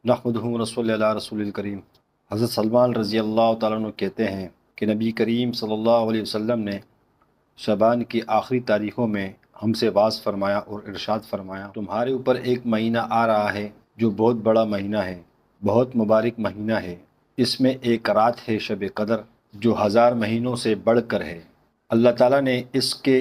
نحمدہ رسول اللہ رسول الکریم۔ حضرت سلمان رضی اللہ تعالیٰ عنہ کہتے ہیں کہ نبی کریم صلی اللہ علیہ وسلم نے شعبان کی آخری تاریخوں میں ہم سے واعظ فرمایا اور ارشاد فرمایا، تمہارے اوپر ایک مہینہ آ رہا ہے جو بہت بڑا مہینہ ہے، بہت مبارک مہینہ ہے۔ اس میں ایک رات ہے شب قدر جو 1000 مہینوں سے بڑھ کر ہے۔ اللہ تعالیٰ نے اس کے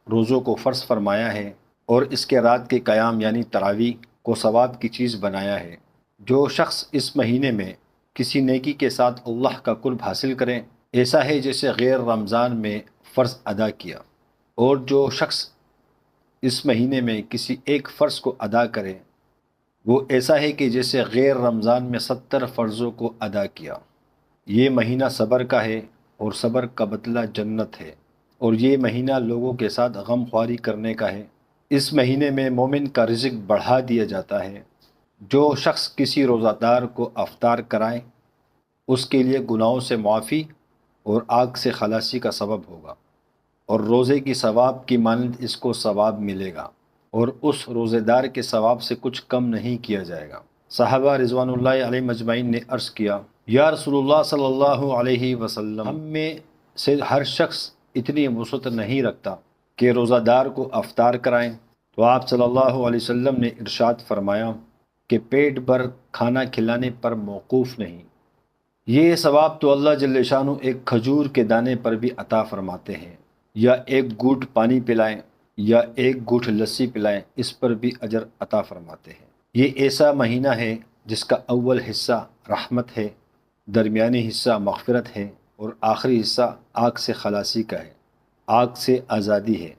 روزوں کو فرض فرمایا ہے اور اس کے رات کے قیام یعنی تراویح کو ثواب کی چیز بنایا ہے۔ جو شخص اس مہینے میں کسی نیکی کے ساتھ اللہ کا قرب حاصل کرے، ایسا ہے جیسے غیر رمضان میں فرض ادا کیا، اور جو شخص اس مہینے میں کسی ایک فرض کو ادا کرے وہ ایسا ہے کہ جیسے غیر رمضان میں 70 فرضوں کو ادا کیا۔ یہ مہینہ صبر کا ہے اور صبر کا بدلہ جنت ہے، اور یہ مہینہ لوگوں کے ساتھ غم خواری کرنے کا ہے۔ اس مہینے میں مومن کا رزق بڑھا دیا جاتا ہے۔ جو شخص کسی روزہ دار کو افطار کرائے اس کے لیے گناہوں سے معافی اور آگ سے خلاصی کا سبب ہوگا، اور روزے کی ثواب کی مانند اس کو ثواب ملے گا، اور اس روزے دار کے ثواب سے کچھ کم نہیں کیا جائے گا۔ صحابہ رضوان اللہ علیہ مجمعین نے عرض کیا، یا رسول اللہ صلی اللہ علیہ وسلم، ہم میں سے ہر شخص اتنی وسعت نہیں رکھتا کہ روزہ دار کو افطار کرائیں۔ تو آپ صلی اللہ علیہ وسلم نے ارشاد فرمایا کہ پیٹ بھر کھانا کھلانے پر موقوف نہیں، یہ ثواب تو اللہ جل شانہ ایک کھجور کے دانے پر بھی عطا فرماتے ہیں، یا ایک گھونٹ پانی پلائیں یا ایک گھونٹ لسی پلائیں، اس پر بھی اجر عطا فرماتے ہیں۔ یہ ایسا مہینہ ہے جس کا اول حصہ رحمت ہے، درمیانی حصہ مغفرت ہے، اور آخری حصہ آگ سے خلاصی کا ہے، آگ سے آزادی ہے۔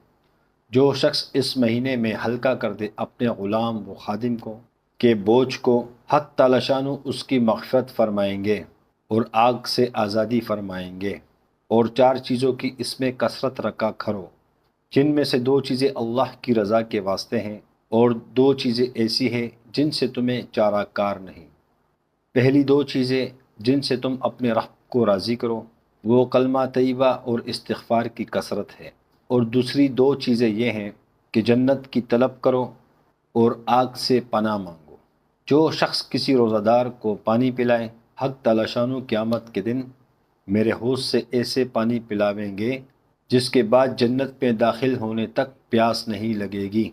جو شخص اس مہینے میں ہلکا کر دے اپنے غلام و خادم کو کے بوجھ کو، حق تعالی شانہ اس کی مغفرت فرمائیں گے اور آگ سے آزادی فرمائیں گے۔ اور 4 چیزوں کی اس میں کثرت رکھا کرو، جن میں سے 2 چیزیں اللہ کی رضا کے واسطے ہیں، اور 2 چیزیں ایسی ہیں جن سے تمہیں چارہ کار نہیں۔ پہلی 2 چیزیں جن سے تم اپنے رب کو راضی کرو وہ کلمہ طیبہ اور استغفار کی کثرت ہے، اور دوسری 2 چیزیں یہ ہیں کہ جنت کی طلب کرو اور آگ سے پناہ مانگو۔ جو شخص کسی روزہ دار کو پانی پلائے، حق تعالی شانہ قیامت کے دن میرے حوض سے ایسے پانی پلاویں گے جس کے بعد جنت میں داخل ہونے تک پیاس نہیں لگے گی۔